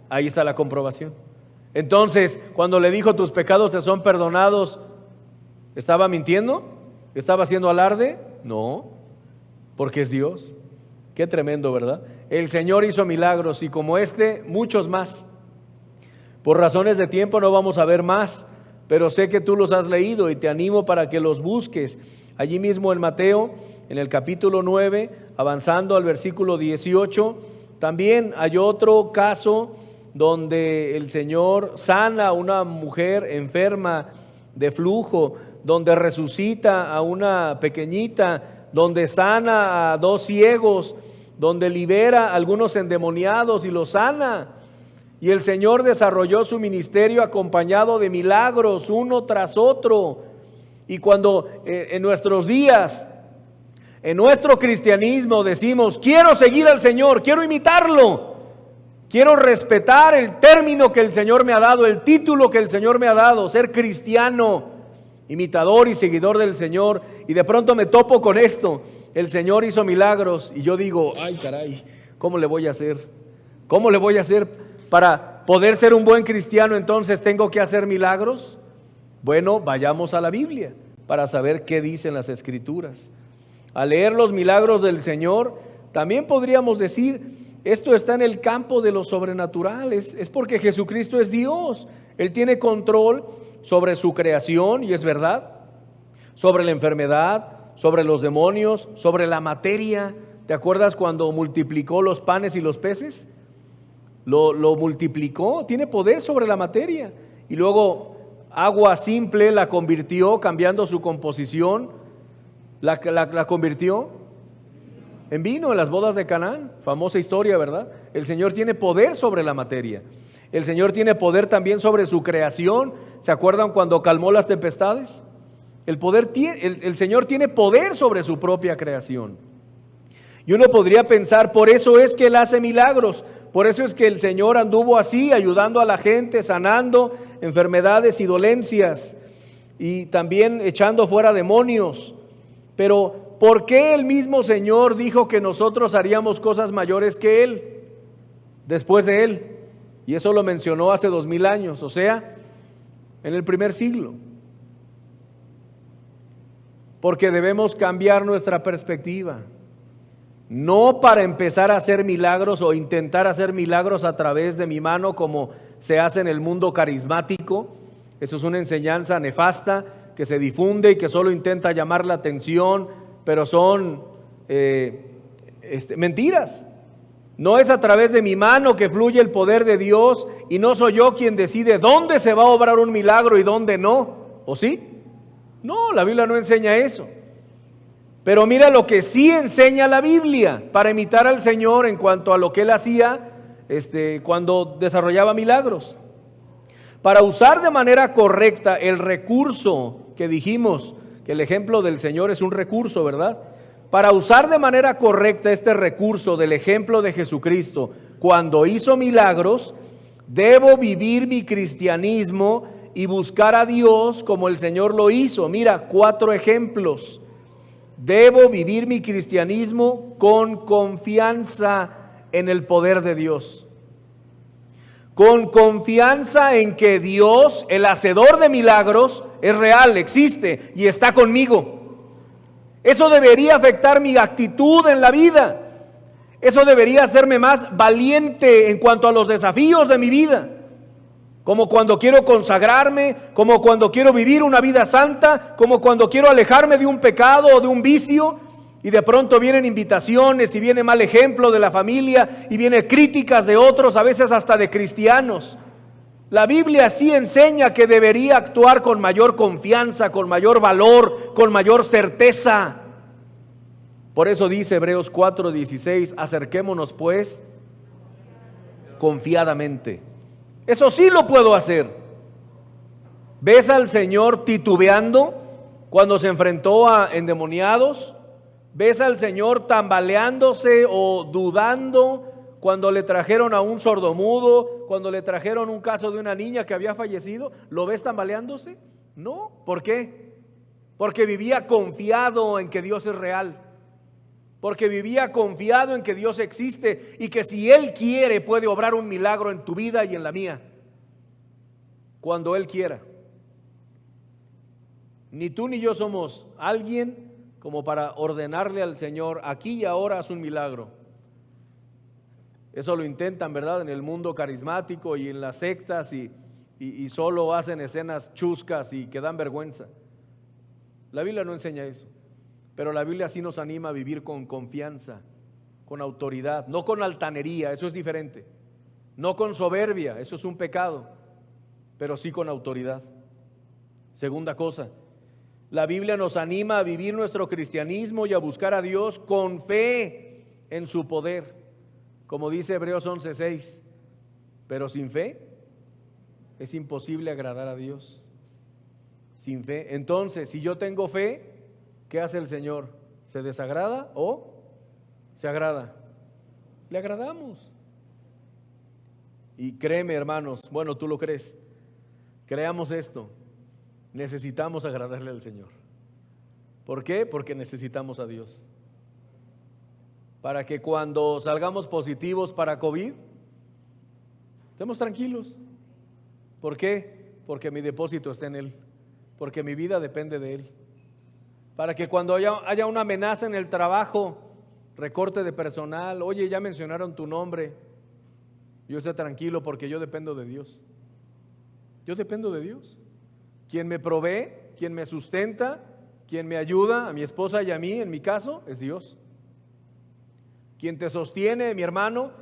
Ahí está la comprobación. Entonces, cuando le dijo tus pecados te son perdonados, ¿estaba mintiendo? ¿Estaba haciendo alarde? No, porque es Dios. Qué tremendo, ¿verdad? El Señor hizo milagros y como muchos más. Por razones de tiempo no vamos a ver más, pero sé que tú los has leído y te animo para que los busques. Allí mismo en Mateo, en el capítulo 9, avanzando al versículo 18, también hay otro caso donde el Señor sana a una mujer enferma de flujo, donde resucita a una pequeñita, donde sana a 2 ciegos, donde libera a algunos endemoniados y los sana. Y el Señor desarrolló su ministerio acompañado de milagros, uno tras otro. Y cuando en nuestros días, en nuestro cristianismo decimos, quiero seguir al Señor, quiero imitarlo, quiero respetar el término que el Señor me ha dado, el título que el Señor me ha dado, ser cristiano, imitador y seguidor del Señor, y de pronto me topo con esto, el Señor hizo milagros, y yo digo, ay caray, ¿cómo le voy a hacer? ¿Cómo le voy a hacer para poder ser un buen cristiano? Entonces tengo que hacer milagros. Bueno, vayamos a la Biblia para saber qué dicen las Escrituras. Al leer los milagros del Señor, también podríamos decir, esto está en el campo de lo sobrenatural, es porque Jesucristo es Dios. Él tiene control sobre su creación, y es verdad, sobre la enfermedad, sobre los demonios, sobre la materia. ¿Te acuerdas cuando multiplicó los panes y los peces? Lo multiplicó, tiene poder sobre la materia. Y luego agua simple la convirtió, cambiando su composición, la convirtió en vino en las bodas de Canaán. Famosa historia, ¿verdad? El Señor tiene poder sobre la materia. El Señor tiene poder también sobre su creación. ¿Se acuerdan cuando calmó las tempestades? El Señor tiene poder sobre su propia creación. Y uno podría pensar, por eso es que Él hace milagros, por eso es que el Señor anduvo así, ayudando a la gente, sanando enfermedades y dolencias, y también echando fuera demonios. Pero ¿por qué el mismo Señor dijo que nosotros haríamos cosas mayores que Él, después de Él? Y eso lo mencionó hace 2000 años, o sea, en el primer siglo. Porque debemos cambiar nuestra perspectiva. No para empezar a hacer milagros o intentar hacer milagros a través de mi mano como se hace en el mundo carismático. Eso es una enseñanza nefasta que se difunde y que solo intenta llamar la atención, pero son mentiras. No es a través de mi mano que fluye el poder de Dios, y no soy yo quien decide dónde se va a obrar un milagro y dónde no. ¿O sí? No, la Biblia no enseña eso. Pero mira lo que sí enseña la Biblia para imitar al Señor en cuanto a lo que Él hacía cuando desarrollaba milagros. Para usar de manera correcta el recurso que dijimos, que el ejemplo del Señor es un recurso, ¿verdad? Para usar de manera correcta este recurso del ejemplo de Jesucristo cuando hizo milagros, debo vivir mi cristianismo y buscar a Dios como el Señor lo hizo. Mira, 4 ejemplos. Debo vivir mi cristianismo con confianza en el poder de Dios. Con confianza en que Dios, el hacedor de milagros, es real, existe y está conmigo. Eso debería afectar mi actitud en la vida. Eso debería hacerme más valiente en cuanto a los desafíos de mi vida. Como cuando quiero consagrarme, como cuando quiero vivir una vida santa, como cuando quiero alejarme de un pecado o de un vicio, y de pronto vienen invitaciones y viene mal ejemplo de la familia y vienen críticas de otros, a veces hasta de cristianos. La Biblia sí enseña que debería actuar con mayor confianza, con mayor valor, con mayor certeza. Por eso dice Hebreos 4:16, acerquémonos pues confiadamente. Eso sí lo puedo hacer. ¿Ves al Señor titubeando cuando se enfrentó a endemoniados? ¿Ves al Señor tambaleándose o dudando cuando le trajeron a un sordomudo, cuando le trajeron un caso de una niña que había fallecido? ¿Lo ves tambaleándose? No. ¿Por qué? Porque vivía confiado en que Dios es real. Porque vivía confiado en que Dios existe y que si Él quiere puede obrar un milagro en tu vida y en la mía, cuando Él quiera. Ni tú ni yo somos alguien como para ordenarle al Señor, aquí y ahora haz un milagro. Eso lo intentan, ¿verdad?, en el mundo carismático y en las sectas y solo hacen escenas chuscas y que dan vergüenza. La Biblia no enseña eso. Pero la Biblia sí nos anima a vivir con confianza, con autoridad, no con altanería, eso es diferente. No con soberbia, eso es un pecado, pero sí con autoridad. Segunda cosa, la Biblia nos anima a vivir nuestro cristianismo y a buscar a Dios con fe en su poder. Como dice Hebreos 11:6, pero sin fe es imposible agradar a Dios. Sin fe. Entonces, si yo tengo fe, ¿qué hace el Señor? ¿Se desagrada o se agrada? Le agradamos. Y créeme, hermanos, bueno, tú lo crees, creamos esto, necesitamos agradarle al Señor. ¿Por qué? Porque necesitamos a Dios. Para que cuando salgamos positivos para COVID, Estemos tranquilos. ¿Por qué? Porque mi depósito está en Él, porque mi vida depende de Él. Para que cuando haya una amenaza en el trabajo, recorte de personal, oye, ya mencionaron tu nombre, yo esté tranquilo porque yo dependo de Dios. Yo dependo de Dios. Quien me provee, quien me sustenta, quien me ayuda, a mi esposa y a mí, en mi caso, es Dios. Quien te sostiene, mi hermano,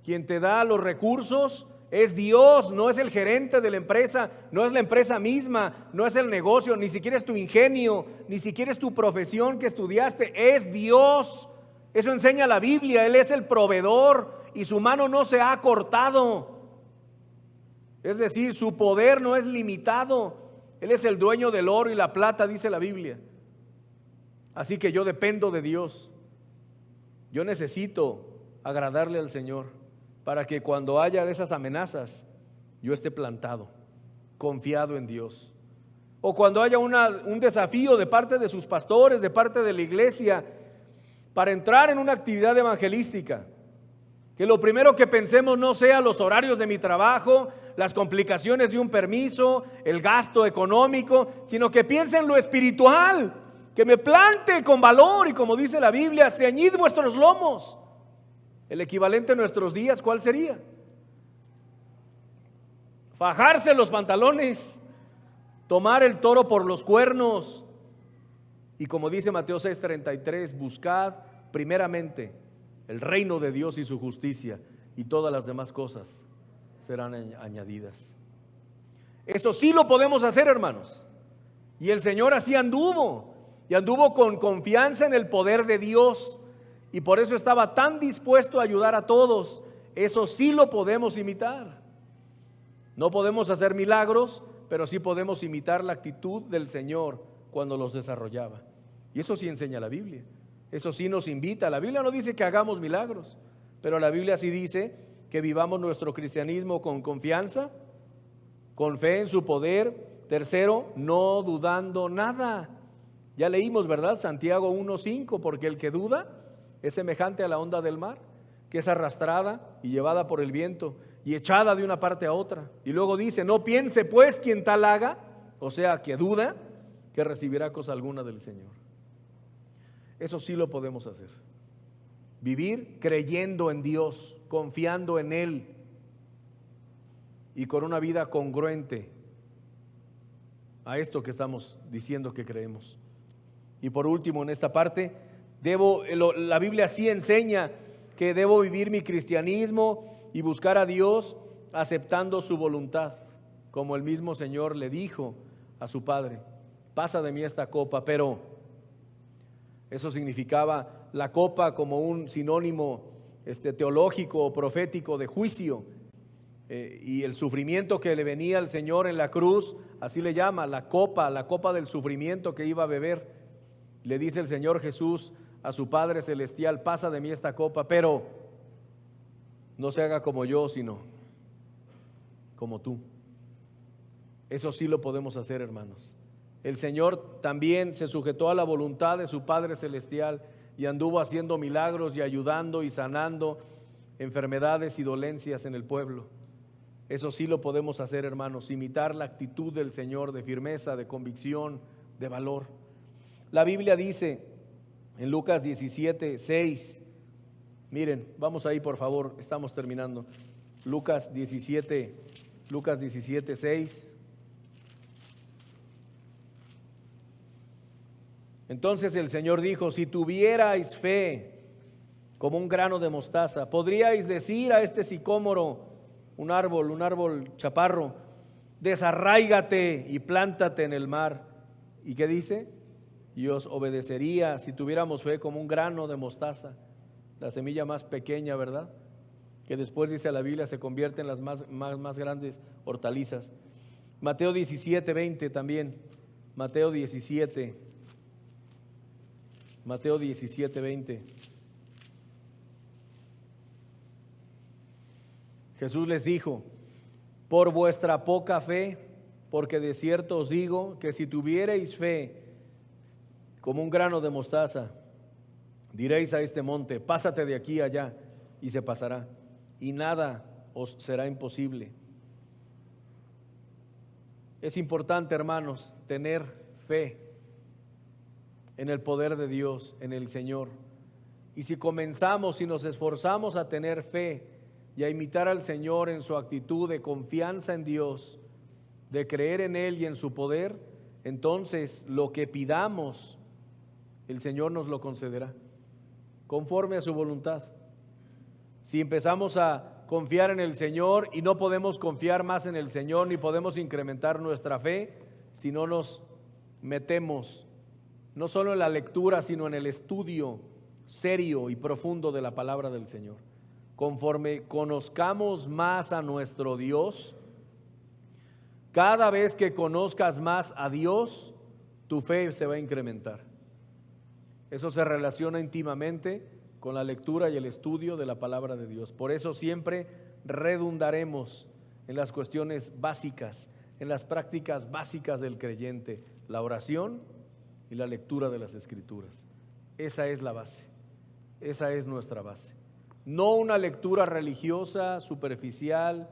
quien te da los recursos, es Dios, no es el gerente de la empresa, no es la empresa misma, no es el negocio, ni siquiera es tu ingenio, ni siquiera es tu profesión que estudiaste, es Dios. Eso enseña la Biblia, Él es el proveedor y su mano no se ha cortado. Es decir, su poder no es limitado. Él es el dueño del oro y la plata, dice la Biblia. Así que yo dependo de Dios. Yo necesito agradarle al Señor para que cuando haya de esas amenazas, yo esté plantado, confiado en Dios. O cuando haya un desafío de parte de sus pastores, de parte de la iglesia, para entrar en una actividad evangelística, que lo primero que pensemos no sea los horarios de mi trabajo, las complicaciones de un permiso, el gasto económico, sino que piense en lo espiritual, que me plante con valor y como dice la Biblia, ceñid vuestros lomos. El equivalente en nuestros días, ¿cuál sería? Fajarse los pantalones, tomar el toro por los cuernos. Y como dice Mateo 6:33, buscad primeramente el reino de Dios y su justicia, y todas las demás cosas serán añadidas. Eso sí lo podemos hacer, hermanos. Y el Señor así anduvo, y anduvo con confianza en el poder de Dios, y por eso estaba tan dispuesto a ayudar a todos. Eso sí lo podemos imitar. No podemos hacer milagros, pero sí podemos imitar la actitud del Señor cuando los desarrollaba. Y eso sí enseña la Biblia. Eso sí nos invita. La Biblia no dice que hagamos milagros, pero la Biblia sí dice que vivamos nuestro cristianismo con confianza, con fe en su poder. Tercero, no dudando nada. Ya leímos, ¿verdad? Santiago 1:5, porque el que duda es semejante a la onda del mar, que es arrastrada y llevada por el viento y echada de una parte a otra. Y luego dice, no piense pues quien tal haga, o sea, que duda, que recibirá cosa alguna del Señor. Eso sí lo podemos hacer. Vivir creyendo en Dios, confiando en Él y con una vida congruente a esto que estamos diciendo que creemos. Y por último, en esta parte, la Biblia sí enseña que debo vivir mi cristianismo y buscar a Dios aceptando su voluntad, como el mismo Señor le dijo a su Padre, pasa de mí esta copa, pero eso significaba la copa como un sinónimo teológico o profético de juicio, y el sufrimiento que le venía al Señor en la cruz, así le llama, la copa del sufrimiento que iba a beber. Le dice el Señor Jesús a su Padre Celestial, pasa de mí esta copa, pero no se haga como yo, sino como tú. Eso sí lo podemos hacer, hermanos. El Señor también se sujetó a la voluntad de su Padre Celestial y anduvo haciendo milagros y ayudando y sanando enfermedades y dolencias en el pueblo. Eso sí lo podemos hacer, hermanos, imitar la actitud del Señor de firmeza, de convicción, de valor. La Biblia dice en Lucas 17:6, miren, vamos ahí por favor, estamos terminando. Lucas 17:6. Entonces el Señor dijo, si tuvierais fe como un grano de mostaza, podríais decir a este sicómoro, un árbol chaparro, desarráigate y plántate en el mar. ¿Y qué dice? Y os obedecería si tuviéramos fe como un grano de mostaza, la semilla más pequeña, ¿verdad? Que después, dice la Biblia, se convierte en las más grandes hortalizas. Mateo 17:20 también. Mateo 17:20. Jesús les dijo, por vuestra poca fe, porque de cierto os digo que si tuviereis fe como un grano de mostaza, diréis a este monte, pásate de aquí a allá, y se pasará, y nada os será imposible. Es importante, hermanos, tener fe en el poder de Dios, en el Señor. Y si comenzamos y nos esforzamos a tener fe y a imitar al Señor en su actitud de confianza en Dios, de creer en Él y en su poder, entonces lo que pidamos, el Señor nos lo concederá, conforme a su voluntad. Si empezamos a confiar en el Señor y no podemos confiar más en el Señor, ni podemos incrementar nuestra fe, si no nos metemos, no solo en la lectura, sino en el estudio serio y profundo de la palabra del Señor. Conforme conozcamos más a nuestro Dios, cada vez que conozcas más a Dios, tu fe se va a incrementar. Eso se relaciona íntimamente con la lectura y el estudio de la palabra de Dios. Por eso siempre redundaremos en las cuestiones básicas, en las prácticas básicas del creyente, la oración y la lectura de las Escrituras. Esa es la base, esa es nuestra base. No una lectura religiosa, superficial,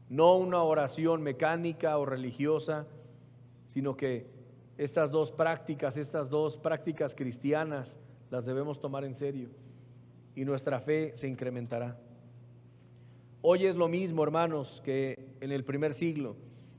no una oración mecánica o religiosa, sino que estas dos prácticas cristianas las debemos tomar en serio y nuestra fe se incrementará. Hoy es lo mismo, hermanos, que en el primer siglo.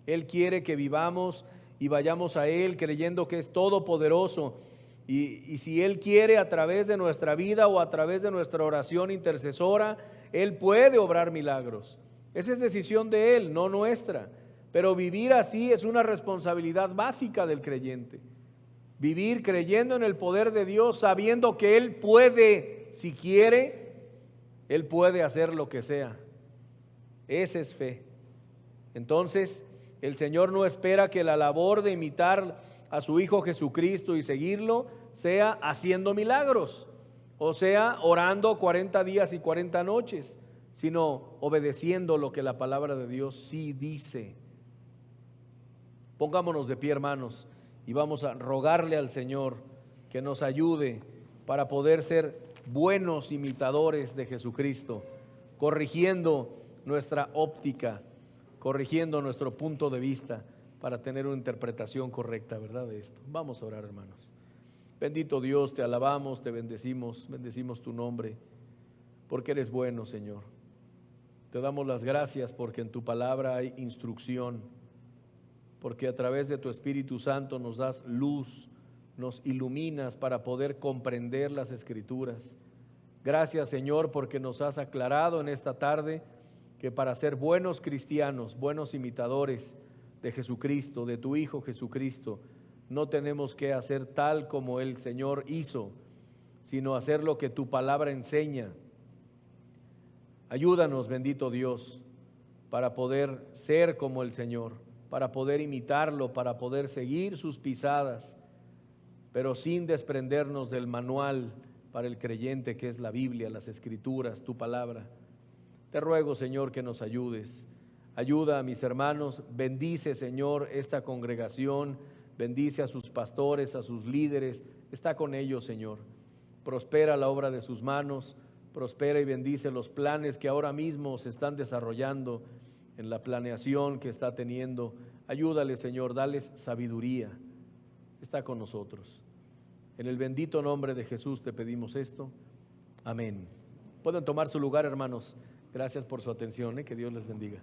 Él quiere que vivamos y vayamos a Él creyendo que es todopoderoso. Y si Él quiere, a través de nuestra vida o a través de nuestra oración intercesora, Él puede obrar milagros. Esa es decisión de Él, no nuestra. Pero vivir así es una responsabilidad básica del creyente. Vivir creyendo en el poder de Dios, sabiendo que Él puede, si quiere, Él puede hacer lo que sea. Esa es fe. Entonces, el Señor no espera que la labor de imitar a su Hijo Jesucristo y seguirlo sea haciendo milagros, o sea, orando 40 días y 40 noches, sino obedeciendo lo que la palabra de Dios sí dice. Pongámonos de pie, hermanos, y vamos a rogarle al Señor que nos ayude para poder ser buenos imitadores de Jesucristo, corrigiendo nuestra óptica, corrigiendo nuestro punto de vista para tener una interpretación correcta, ¿verdad?, de esto. Vamos a orar, hermanos. Bendito Dios, te alabamos, te bendecimos tu nombre, porque eres bueno, Señor. Te damos las gracias porque en tu palabra hay instrucción, porque a través de tu Espíritu Santo nos das luz, nos iluminas para poder comprender las Escrituras. Gracias, Señor, porque nos has aclarado en esta tarde que para ser buenos cristianos, buenos imitadores de Jesucristo, de tu Hijo Jesucristo, no tenemos que hacer tal como el Señor hizo, sino hacer lo que tu palabra enseña. Ayúdanos, bendito Dios, para poder ser como el Señor, para poder imitarlo, para poder seguir sus pisadas, pero sin desprendernos del manual para el creyente que es la Biblia, las Escrituras, tu palabra. Te ruego, Señor, que nos ayudes. Ayuda a mis hermanos, bendice, Señor, esta congregación, bendice a sus pastores, a sus líderes, está con ellos, Señor. Prospera la obra de sus manos, prospera y bendice los planes que ahora mismo se están desarrollando en la planeación que está teniendo. Ayúdale, Señor, dales sabiduría. Está con nosotros. En el bendito nombre de Jesús te pedimos esto. Amén. Pueden tomar su lugar, hermanos. Gracias por su atención, que Dios les bendiga.